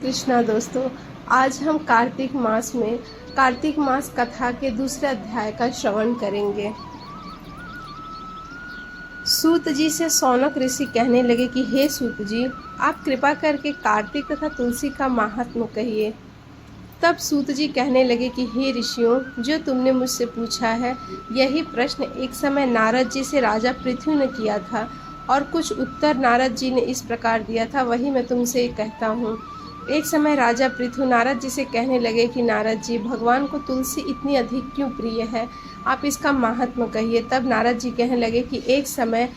कृष्णा दोस्तों, आज हम कार्तिक मास कथा के दूसरे अध्याय का श्रवण करेंगे। सूत जी से सौनक ऋषि कहने लगे कि हे सूत जी, आप कृपा करके कार्तिक तथा तुलसी का महात्म्य कहिए। तब सूत जी कहने लगे कि हे ऋषियों, जो तुमने मुझसे पूछा है, यही प्रश्न एक समय नारद जी से राजा पृथु ने किया था और कुछ उत्तर नारद जी ने इस प्रकार दिया था, वही मैं तुमसे कहता हूँ। एक समय राजा पृथु नारद जी से कहने लगे कि नारद जी, भगवान को तुलसी इतनी अधिक क्यों प्रिय है, आप इसका महात्म्य कहिए। तब नारद जी कहने लगे कि एक समय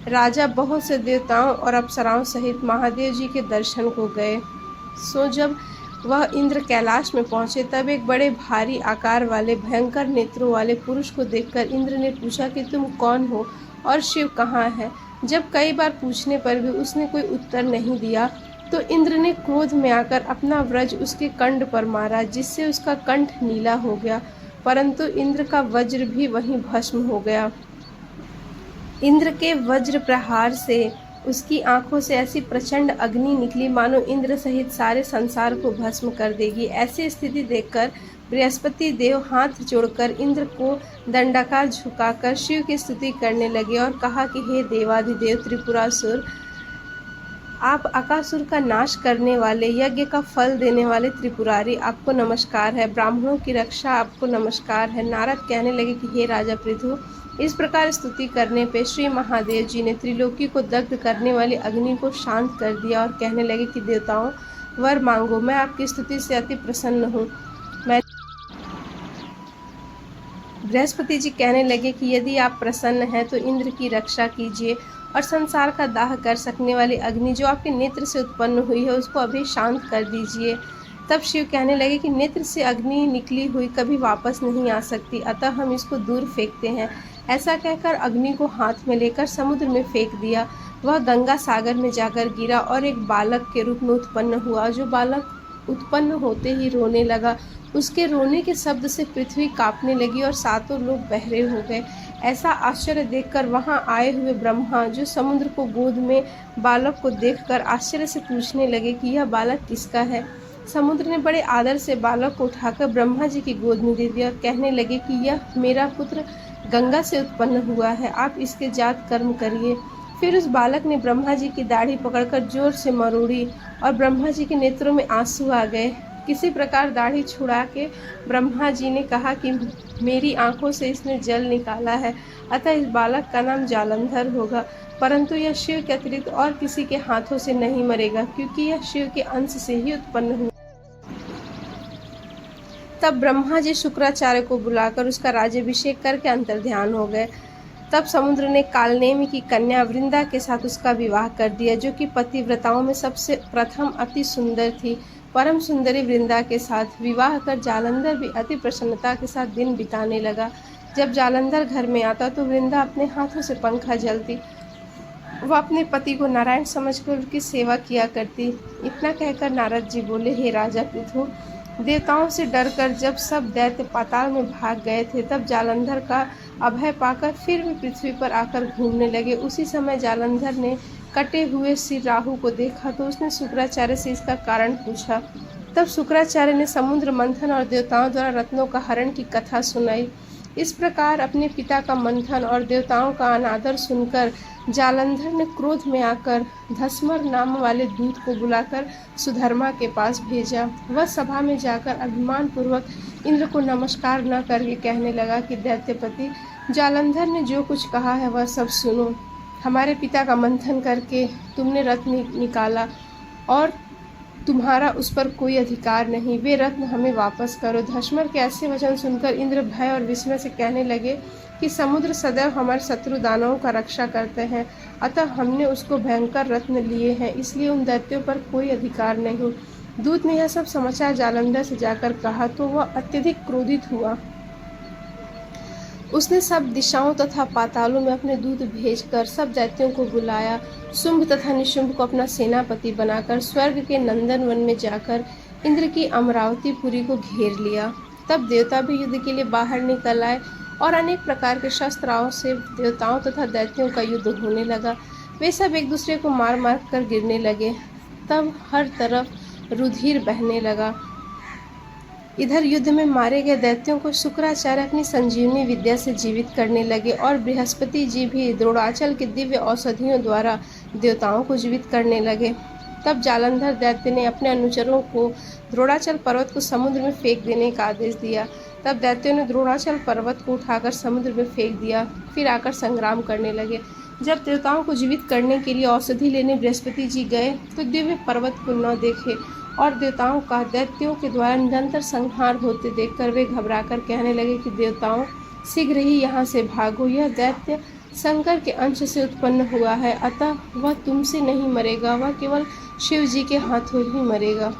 राजा बहुत से देवताओं और अप्सराओं सहित महादेव जी के दर्शन को गए। सो जब वह इंद्र कैलाश में पहुंचे, तब एक बड़े भारी आकार वाले भयंकर नेत्रों वाले पुरुष को देखकर इंद्र ने पूछा कि तुम कौन हो और शिव कहाँ है। जब कई बार पूछने पर भी उसने कोई उत्तर नहीं दिया, तो इंद्र ने क्रोध में आकर अपना वज्र उसके कंठ पर मारा, जिससे उसका कंठ नीला हो गया, परंतु इंद्र का वज्र भी वहीं भस्म हो गया। इंद्र के वज्र प्रहार से उसकी आंखों से ऐसी प्रचंड अग्नि निकली मानो इंद्र सहित सारे संसार को भस्म कर देगी। ऐसी स्थिति देखकर बृहस्पति देव हाथ जोड़कर इंद्र को दंडाकार झुकाकर शिव की स्तुति करने लगे और कहा कि हे देवाधिदेव त्रिपुरासुर, आप अकासुर का नाश करने वाले, यज्ञ का फल देने वाले त्रिपुरारी, आपको नमस्कार है। ब्राह्मणों की रक्षा आपको नमस्कार है। नारद कहने लगे कि हे राजा पृथु, इस प्रकार स्तुति करने पे श्री महादेव जी ने त्रिलोकी को दग्ध करने वाली अग्नि को शांत कर दिया और कहने लगे कि देवताओं, वर मांगो, मैं आपकी स्तुति से अति प्रसन्न हूँ। बृहस्पति जी कहने लगे कि यदि आप प्रसन्न हैं तो इंद्र की रक्षा कीजिए और संसार का दाह कर सकने वाली अग्नि जो आपके नेत्र से उत्पन्न हुई है, उसको अभी शांत कर दीजिए। तब शिव कहने लगे कि नेत्र से अग्नि निकली हुई कभी वापस नहीं आ सकती, अतः हम इसको दूर फेंकते हैं। ऐसा कहकर अग्नि को हाथ में लेकर समुद्र में फेंक दिया। वह गंगा सागर में जाकर गिरा और एक बालक के रूप में उत्पन्न हुआ, जो बालक उत्पन्न होते ही रोने लगा। उसके रोने के शब्द से पृथ्वी कांपने लगी और सातों लोग बहरे हो गए। ऐसा आश्चर्य देखकर वहां आए हुए ब्रह्मा, जो समुद्र को गोद में बालक को देखकर आश्चर्य से पूछने लगे कि यह बालक किसका है। समुद्र ने बड़े आदर से बालक को उठाकर ब्रह्मा जी की गोद में दे दिया और कहने लगे कि यह मेरा पुत्र गंगा से उत्पन्न हुआ है, आप इसके जात कर्म करिए। फिर उस बालक ने ब्रह्मा जी की दाढ़ी पकड़कर जोर से मरोड़ी और ब्रह्मा जी के नेत्रों में आंसू आ गए। किसी प्रकार दाढ़ी छुड़ा के ब्रह्मा जी ने कहा कि मेरी आंखों से इसने जल निकाला है, अतः इस बालक का नाम जालंधर होगा, परंतु यह शिव के अतिरिक्त और किसी के हाथों से नहीं मरेगा, क्योंकि यह शिव के अंश से ही उत्पन्न हुआ। तब ब्रह्मा जी शुक्राचार्य को बुलाकर उसका राज्याभिषेक करके अंतर्ध्यान हो गए। तब समुद्र ने कालनेमि की कन्या वृंदा के साथ उसका विवाह कर दिया, जो कि पतिव्रताओं में सबसे प्रथम अति सुंदर थी। परम सुंदरी वृंदा के साथ विवाह कर जालंधर भी अति प्रसन्नता के साथ दिन बिताने लगा। जब जालंधर घर में आता तो वृंदा अपने हाथों से पंखा जलती। वह अपने पति को नारायण समझकर उसकी सेवा किया करती। इतना कहकर नारद जी बोले, हे राजा पृथु, देवताओं से डरकर जब सब दैत्य पाताल में भाग गए थे, तब जालंधर का अभय पाकर फिर भी पृथ्वी पर आकर घूमने लगे। उसी समय जालंधर ने कटे हुए सिर राहु को देखा तो उसने शुक्राचार्य से इसका कारण पूछा। तब शुक्राचार्य ने समुद्र मंथन और देवताओं द्वारा रत्नों का हरण की कथा सुनाई। इस प्रकार अपने पिता का मंथन और देवताओं का अनादर सुनकर जालंधर ने क्रोध में आकर धस्मर नाम वाले दूत को बुलाकर सुधर्मा के पास भेजा। वह सभा में जाकर अभिमान पूर्वक इंद्र को नमस्कार न करके कहने लगा कि दैत्यपति, जालंधर ने जो कुछ कहा है वह सब सुनो। हमारे पिता का मंथन करके तुमने रत्न निकाला और तुम्हारा उस पर कोई अधिकार नहीं, वे रत्न हमें वापस करो। धस्मर के ऐसे वचन सुनकर इंद्र भय और विस्मय से कहने लगे कि समुद्र सदैव हमारे शत्रु दानवों का रक्षा करते हैं, अतः हमने उसको भयंकर रत्न लिए हैं, इसलिए उन दैत्यों पर कोई अधिकार नहीं। दूत ने यह सब समाचार जालंधर से जाकर कहा तो वह अत्यधिक क्रोधित हुआ। उसने सब दिशाओं तथा पातालों में अपने दूत भेजकर सब दैत्यों को बुलाया। शुंभ तथा निशुंभ को अपना सेनापति बनाकर स्वर्ग के नंदन वन में जाकर इंद्र की अमरावतीपुरी को घेर लिया। तब देवता भी युद्ध के लिए बाहर निकल आए और अनेक प्रकार के शस्त्राओं से देवताओं तथा दैत्यों का युद्ध होने लगा। वे सब एक दूसरे को मार मार कर गिरने लगे। तब हर तरफ रुधिर बहने लगा। इधर युद्ध में मारे गए दैत्यों को शुक्राचार्य अपनी संजीवनी विद्या से जीवित करने लगे और बृहस्पति जी भी द्रोणाचल के दिव्य औषधियों द्वारा देवताओं को जीवित करने लगे। तब जालंधर दैत्य ने अपने अनुचरों को द्रोणाचल पर्वत को समुद्र में फेंक देने का आदेश दिया। तब दैत्यों ने द्रोणाचल पर्वत को उठाकर समुद्र में फेंक दिया, फिर आकर संग्राम करने लगे। जब देवताओं को जीवित करने के लिए औषधि लेने बृहस्पति जी गए तो दिव्य पर्वत को न देखे और देवताओं का दैत्यों के द्वारा निरंतर संहार होते देखकर वे घबराकर कहने लगे कि देवताओं, शीघ्र ही यहाँ से भागो। यह दैत्य शंकर के अंश से उत्पन्न हुआ है, अतः वह तुमसे नहीं मरेगा, वह केवल शिव जी के हाथों ही मरेगा।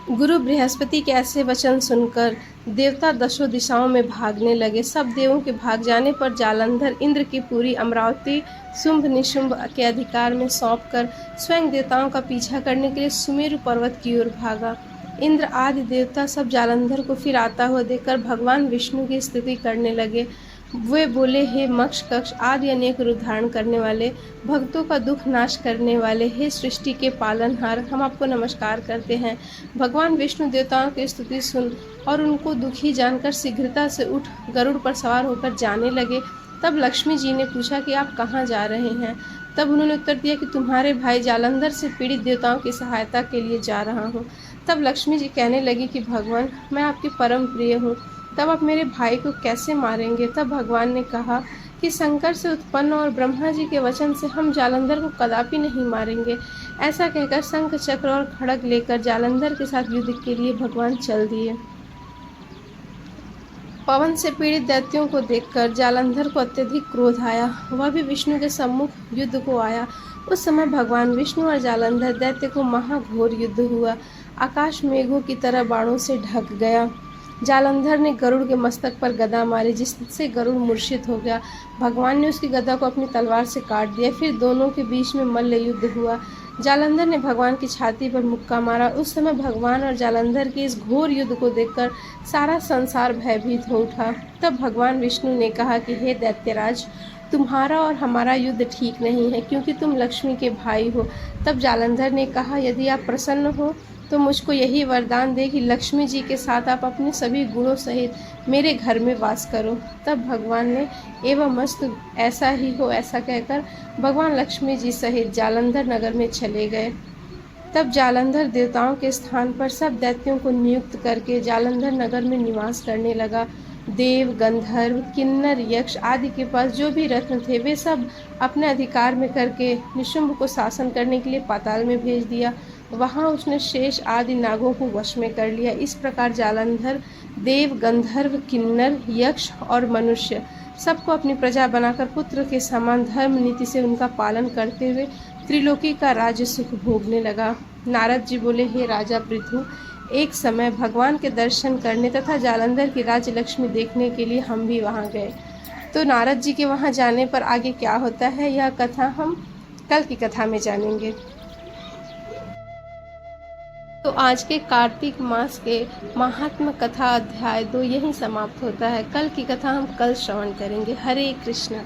गुरु बृहस्पति के ऐसे वचन सुनकर देवता दशों दिशाओं में भागने लगे। सब देवों के भाग जाने पर जालंधर इंद्र की पूरी अमरावती शुंभ निशुंभ के अधिकार में सौंपकर स्वयं देवताओं का पीछा करने के लिए सुमेरु पर्वत की ओर भागा। इंद्र आदि देवता सब जालंधर को फिर आता हुआ देखकर भगवान विष्णु की स्तुति करने लगे। वे बोले, हे मक्ष कक्ष आदि अनेक रूप धारण करने वाले, भक्तों का दुख नाश करने वाले, हे सृष्टि के पालनहार, हम आपको नमस्कार करते हैं। भगवान विष्णु देवताओं की स्तुति सुन और उनको दुखी जानकर शीघ्रता से उठ गरुड़ पर सवार होकर जाने लगे। तब लक्ष्मी जी ने पूछा कि आप कहाँ जा रहे हैं? तब उन्होंने उत्तर दिया कि तुम्हारे भाई जालंधर से पीड़ित देवताओं की सहायता के लिए जा रहा हूँ। तब लक्ष्मी जी कहने लगी कि भगवान, मैं आपकी परम प्रिय हूँ, तब आप मेरे भाई को कैसे मारेंगे? तब भगवान ने कहा कि शंकर से उत्पन्न और ब्रह्मा जी के वचन से हम जालंधर को कदापि नहीं मारेंगे। ऐसा कहकर शंख चक्र और खड़ग लेकर जालंधर के साथ युद्ध के लिए भगवान चल दिए। पवन से पीड़ित दैत्यों को देखकर जालंधर को अत्यधिक क्रोध आया, वह भी विष्णु के सम्मुख युद्ध को आया। उस समय भगवान विष्णु और जालंधर दैत्य को महाघोर युद्ध हुआ। आकाश मेघों की तरह बाणों से ढक गया। जालंधर ने गरुड़ के मस्तक पर गदा मारी, जिससे गरुड़ मूर्छित हो गया। भगवान ने उसकी गदा को अपनी तलवार से काट दिया। फिर दोनों के बीच में मल्ल युद्ध हुआ। जालंधर ने भगवान की छाती पर मुक्का मारा। उस समय भगवान और जालंधर के इस घोर युद्ध को देखकर सारा संसार भयभीत हो उठा। तब भगवान विष्णु ने कहा कि हे दैत्यराज, तुम्हारा और हमारा युद्ध ठीक नहीं है, क्योंकि तुम लक्ष्मी के भाई हो। तब जालंधर ने कहा, यदि आप प्रसन्न हो तो मुझको यही वरदान दे कि लक्ष्मी जी के साथ आप अपने सभी गुणों सहित मेरे घर में वास करो। तब भगवान ने एवं मस्तु, ऐसा ही हो, ऐसा कहकर भगवान लक्ष्मी जी सहित जालंधर नगर में चले गए। तब जालंधर देवताओं के स्थान पर सब दैत्यों को नियुक्त करके जालंधर नगर में निवास करने लगा। देव, गंधर्व, किन्नर, यक्ष आदि के पास जो भी रत्न थे वे सब अपने अधिकार में करके निशुंभ को शासन करने के लिए पाताल में भेज दिया। वहाँ उसने शेष आदि नागों को वश में कर लिया। इस प्रकार जालंधर देव, गंधर्व, किन्नर, यक्ष और मनुष्य सबको अपनी प्रजा बनाकर पुत्र के समान धर्म नीति से उनका पालन करते हुए त्रिलोकी का राज्य सुख भोगने लगा। नारद जी बोले, हे राजा पृथु, एक समय भगवान के दर्शन करने तथा जालंधर की राज्य लक्ष्मी देखने के लिए हम भी वहाँ गए। तो नारद जी के वहाँ जाने पर आगे क्या होता है, यह कथा हम कल की कथा में जानेंगे। तो आज के कार्तिक मास के महात्म कथा अध्याय 2 यहीं समाप्त होता है। कल की कथा हम कल श्रवण करेंगे। हरे कृष्ण।